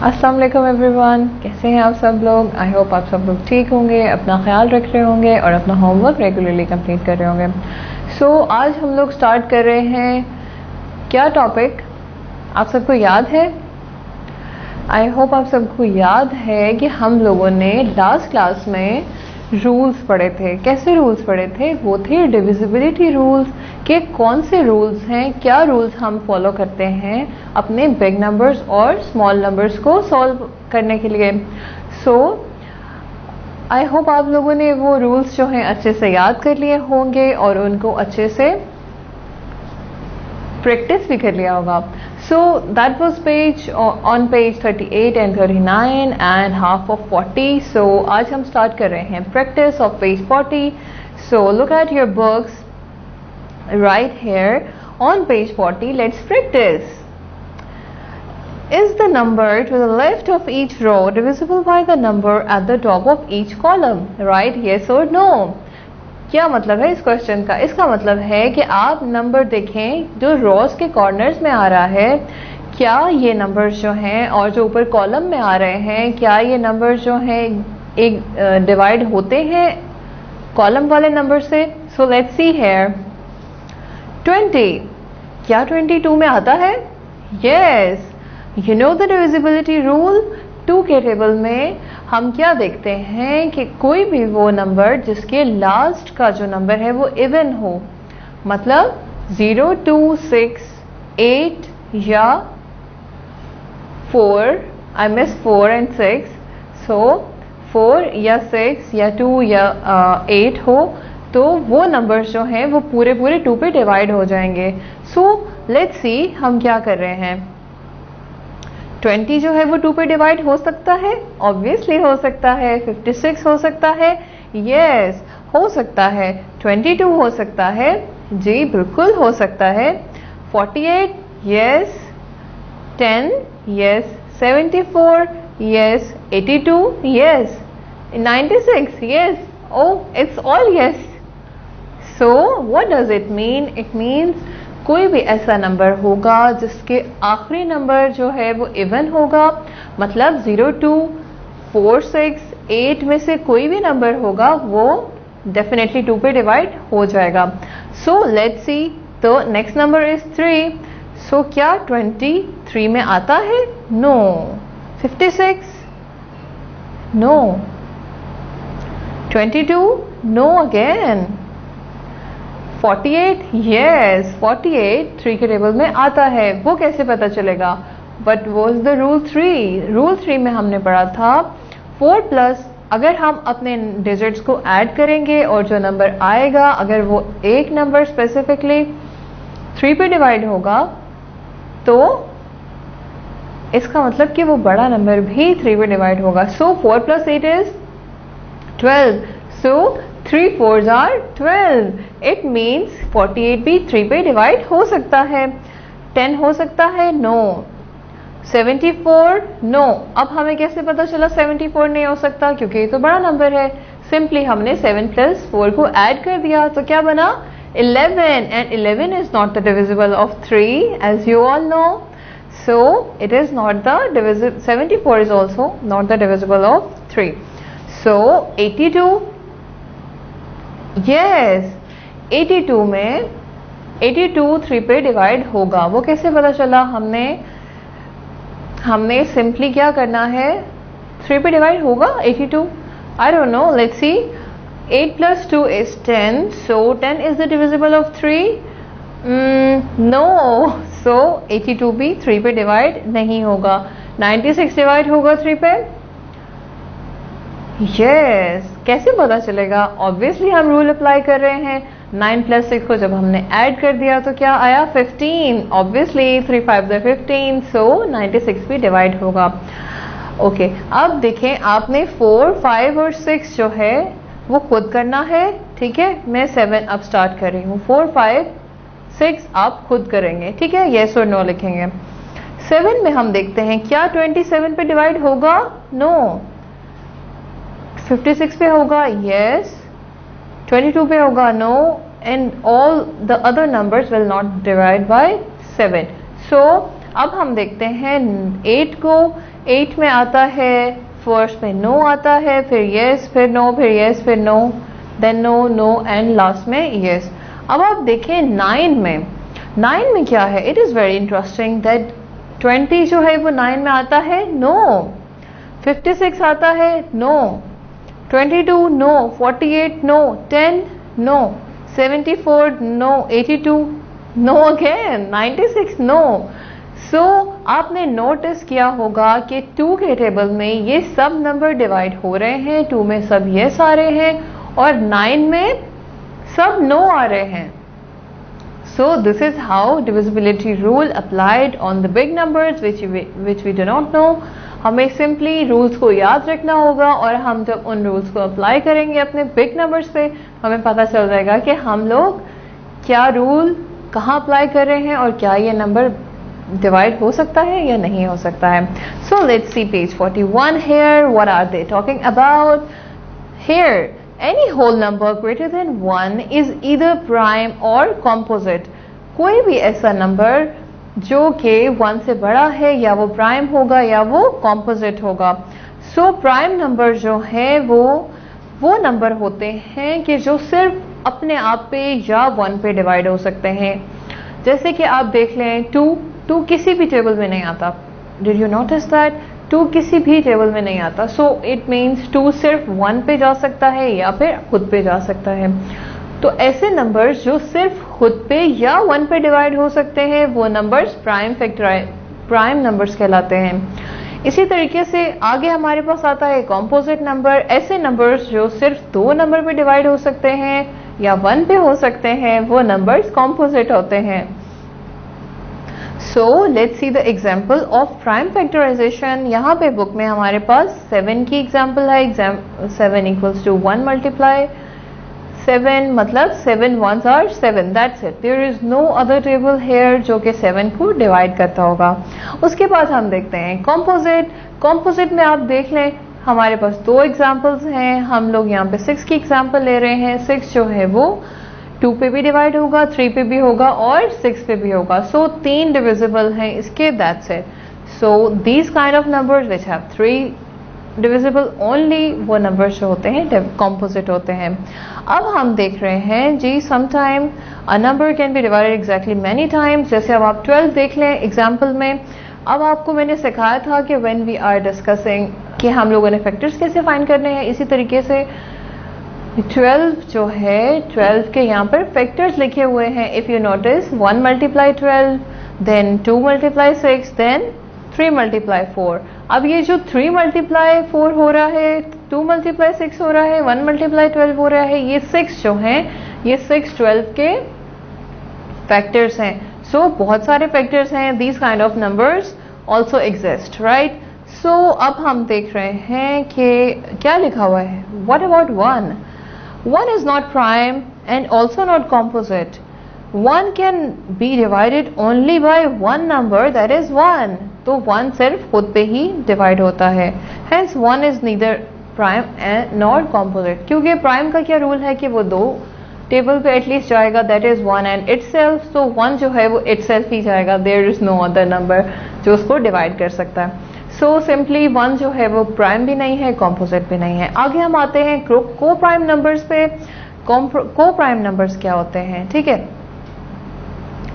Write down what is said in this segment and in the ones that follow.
अस्सलाम वालेकुम एवरीवन, कैसे हैं आप सब लोग। आई होप आप सब लोग ठीक होंगे, अपना ख्याल रख रहे होंगे और अपना होमवर्क रेगुलरली कंप्लीट कर रहे होंगे। आज हम लोग स्टार्ट कर रहे हैं क्या टॉपिक, आप सबको याद है? आई होप आप सबको याद है कि हम लोगों ने लास्ट क्लास में रूल्स पढ़े थे। कैसे रूल्स पढ़े थे? वो थे डिविजिबिलिटी रूल्स के कौन से रूल्स हैं, क्या रूल्स हम फॉलो करते हैं अपने बिग नंबर्स और स्मॉल नंबर्स को सॉल्व करने के लिए। आई होप आप लोगों ने वो रूल्स जो हैं अच्छे से याद कर लिए होंगे और उनको अच्छे से प्रैक्टिस भी कर लिया होगा। That was on page 38 and 39 and half of 40. आज हम स्टार्ट कर रहे हैं practice of page 40. Look at your books right here on page 40. Let's practice. Is the number to the left of each row divisible by the number at the top of each column? Right? Yes or no? क्या मतलब है इस question का? इसका मतलब है कि आप नंबर देखें जो रोज के कॉर्नर्स में आ रहा है, क्या ये नंबर्स जो हैं और जो ऊपर कॉलम में आ रहे हैं, क्या ये नंबर्स जो हैं एक डिवाइड होते हैं कॉलम वाले नंबर से? सो लेट्स सी हियर 20, क्या 22 में आता है? Yes, you know the divisibility rule. 2 के टेबल में हम क्या देखते हैं कि कोई भी वो नंबर जिसके लास्ट का जो नंबर है वो इवन हो, मतलब 0, 2, 6, 8 या 4, आई मिस 4 एंड 6, सो 4 या 6 या 2 या 8 हो, तो वो नंबर्स जो हैं वो पूरे 2 पे डिवाइड हो जाएंगे। लेट्स सी हम क्या कर रहे हैं। 20 जो है वो 2 पे डिवाइड हो सकता है, ऑब्वियसली हो सकता है। 56 हो सकता है, यस हो सकता है। 22 हो सकता है, जी बिल्कुल हो सकता है। 48, yes. 10, yes. 74, yes. 82, yes. 96, yes. Oh, it's all yes. What does it mean? It means कोई भी ऐसा नंबर होगा जिसके आखिरी नंबर जो है वो इवन होगा, मतलब 0, 2, 4, 6, 8 में से कोई भी नंबर होगा वो डेफिनेटली 2 पे डिवाइड हो जाएगा। लेट्स सी, तो नेक्स्ट नंबर इज 3। क्या 23 में आता है? No. 56? No. 22? No again. 48? Yes, 48 3 के टेबल में आता है। वो कैसे पता चलेगा? But was the rule 3? Rule 3 में हमने पढ़ा था 4 प्लस, अगर हम अपने डिजिट्स को ऐड करेंगे और जो नंबर आएगा अगर वो एक नंबर स्पेसिफिकली 3 पे डिवाइड होगा तो इसका मतलब कि वो बड़ा नंबर भी 3 पे डिवाइड होगा। 4 plus 8 is 12, 3 4s are 12. It means 48 भी 3 पे डिवाइड हो सकता है। 10 हो सकता है? नो। 74? नो। अब हमें कैसे पता चला 74 नहीं हो सकता? क्योंकि ये तो बड़ा नंबर है। सिंपली हमने 7 प्लस 4 को ऐड कर दिया, तो क्या बना? 11, and 11 is not the divisible of 3 as you all know. It is not the divisible. 74 is also not the divisible of 3. 82? Yes, 82 में 82 3 पे डिवाइड होगा। वो कैसे पता चला? हमने सिंपली क्या करना है, 3 पे डिवाइड होगा 82। I don't know, let's see. 8 plus 2 is 10, 10 is the divisible of 3? No. 82 भी 3 पे डिवाइड नहीं होगा। 96 डिवाइड होगा 3 पे? यस, कैसे पता चलेगा? ऑब्वियसली हम रूल अप्लाई कर रहे हैं। 9 प्लस 6 को जब हमने ऐड कर दिया तो क्या आया? 15। ऑब्वियसली 3 5 15, 96 भी डिवाइड होगा। ओके, अब देखें, आपने 4, 5 और 6 जो है वो खुद करना है, ठीक है। मैं 7 अब स्टार्ट कर रही हूँ। 4, 5, 6 आप खुद करेंगे, ठीक है। येस और नो लिखेंगे। 7 में हम देखते हैं क्या 27 पे डिवाइड होगा? नो। 56 पे होगा? यस। 22 पे होगा? No. And all the other numbers will not divide by 7। अब हम देखते हैं 8 को। 8 में आता है फर्स्ट में नो आता है, फिर यस, फिर नो, फिर यस, फिर no, then no, no and last में यस। अब आप देखें 9 में। 9 में क्या है? It is very interesting that 20 जो है वो 9 में आता है, नो। 56 आता है, no. 22 no, 48 no, 10 no, 74 no, 82 no again, 96 no. So आपने नोटिस किया होगा कि 2 के टेबल में ये सब नंबर डिवाइड हो रहे हैं, 2 में सब यस आ रहे हैं और 9 में सब नो आ रहे हैं। So this is how divisibility rule applied on the big numbers which we do not know. हमें सिंपली रूल्स को याद रखना होगा और हम जब उन रूल्स को अप्लाई करेंगे अपने बिग नंबर्स पे, हमें पता चल जाएगा कि हम लोग क्या रूल कहाँ अप्लाई कर रहे हैं और क्या ये नंबर डिवाइड हो सकता है या नहीं हो सकता है। So let's see page 41 here. What are they talking about? Here, any whole number greater than 1 is either prime or composite. कोई भी ऐसा नंबर जो कि 1 से बड़ा है या वो प्राइम होगा या वो कॉम्पोजिट होगा। सो प्राइम नंबर जो है वो नंबर होते हैं कि जो सिर्फ अपने आप पे या 1 पे डिवाइड हो सकते हैं। जैसे कि आप देख लें 2 किसी भी टेबल में नहीं आता। Did you notice that? 2 किसी भी टेबल में नहीं आता। सो इट मीन्स 2 सिर्फ 1 पे जा सकता है या फिर खुद पे जा सकता है। तो ऐसे नंबर्स जो सिर्फ खुद पे या 1 पे डिवाइड हो सकते हैं वो नंबर्स प्राइम नंबर्स कहलाते हैं। इसी तरीके से आगे हमारे पास आता है कॉम्पोजिट नंबर। ऐसे नंबर्स जो सिर्फ 2 नंबर पे डिवाइड हो सकते हैं या 1 पे हो सकते हैं वो नंबर्स कॉम्पोजिट होते हैं। So let's see the example of prime factorization. यहाँ पे बुक में हमारे पास 7 की एग्जाम्पल है। 7 equals to 1 multiply 7 मतलब 7 ones are 7. That's it. There is no other table here जो कि 7 को डिवाइड करता होगा। उसके बाद हम देखते हैं composite. Composite में आप देख लें हमारे पास 2 एग्जाम्पल्स हैं। हम लोग यहाँ पे 6 की एग्जाम्पल ले रहे हैं। 6 जो है वो 2 पे भी डिवाइड होगा, 3 पे भी होगा और 6 पे भी होगा। सो 3 डिविजिबल हैं इसके, that's it. So these kind of numbers which have 3 divisible only, वो नंबर्स जो होते हैं कॉम्पोजिट होते हैं। अब हम देख रहे हैं जी sometime a number can be divided exactly many times. जैसे अब आप 12 देख लें एग्जाम्पल में। अब आपको मैंने सिखाया था कि व्हेन वी आर डिस्कसिंग कि हम लोगों ने फैक्टर्स कैसे फाइंड करने हैं, इसी तरीके से 12 जो है 12 के यहाँ पर फैक्टर्स लिखे हुए हैं। If you notice 1 multiply 12, then 2 multiply 6, then 3 multiply 4। अब ये जो 3 मल्टीप्लाई 4 हो रहा है, 2 मल्टीप्लाई 6 हो रहा है, 1 मल्टीप्लाई 12 हो रहा है, ये 6 जो हैं ये 6 12 के फैक्टर्स हैं। सो बहुत सारे फैक्टर्स हैं। These kind of numbers also exist, right. So अब हम देख रहे हैं कि क्या लिखा हुआ है। What about 1? 1 is not prime and also not composite. 1 can be divided only by one number, that is 1. तो 1 सिर्फ खुद पे ही डिवाइड होता है। Hence 1 is neither prime and nor composite. क्योंकि प्राइम का क्या रूल है कि वो 2 टेबल पे एटलीस्ट जाएगा, that is 1 and itself. तो 1 जो है वो itself ही जाएगा, there is no other number जो उसको डिवाइड कर सकता है। सो सिंपली 1 जो है वो प्राइम भी नहीं है, कॉम्पोजिट भी नहीं है। आगे हम आते हैं को प्राइम नंबर्स पे। को प्राइम नंबर्स क्या होते हैं? ठीक है,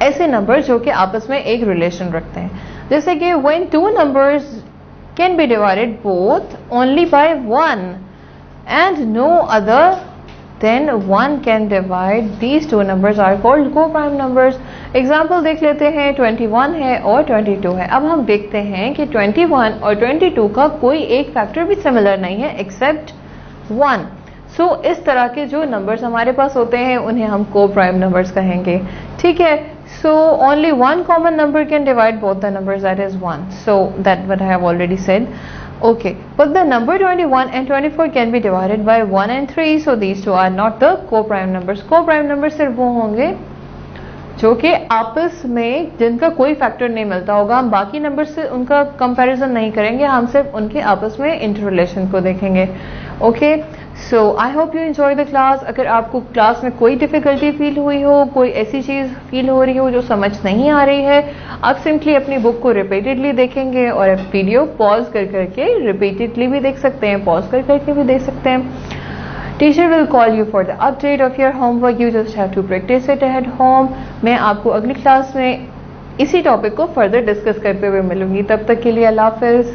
ऐसे नंबर्स जो कि आपस में एक रिलेशन रखते हैं। जैसे कि when 2 numbers can be divided both only by 1 and no other, then 1 can divide these 2 numbers are called co-prime numbers. Example देख लेते हैं। 21 है और 22 है। अब हम देखते हैं कि 21 और 22 का कोई एक फैक्टर भी सिमिलर नहीं है एक्सेप्ट 1। सो इस तरह के जो नंबर्स हमारे पास होते हैं उन्हें हम co-prime numbers कहेंगे, ठीक है। So only 1 common number can divide both the numbers, that is 1. So that what I have already said. Okay, but the number 21 and 24 can be divided by 1 and 3, so these two are not the co-prime numbers. Co-prime numbers सिर्फ वो होंगे जो कि आपस में जिनका कोई factor नहीं मिलता होगा। हम बाकी नंबर से उनका कंपैरिजन नहीं करेंगे, हम सिर्फ उनके आपस में इंटर रिलेशन को देखेंगे। Okay, so I hope you enjoy the class. अगर आपको क्लास में कोई डिफिकल्टी फील हुई हो, कोई ऐसी चीज़ फील हो रही हो जो समझ नहीं आ रही है, आप सिंपली अपनी बुक को रिपीटेडली देखेंगे और वीडियो पॉज कर करके रिपीटेडली भी देख सकते हैं, पॉज कर करके भी देख सकते हैं। Teacher will call you for the update of your homework, you just have to practise it at home. मैं आपको अगली क्लास में इसी टॉपिक को फर्दर डिस्कस करते हुए मिलूंगी। तब तक के लिए अल्लाह हाफिज़।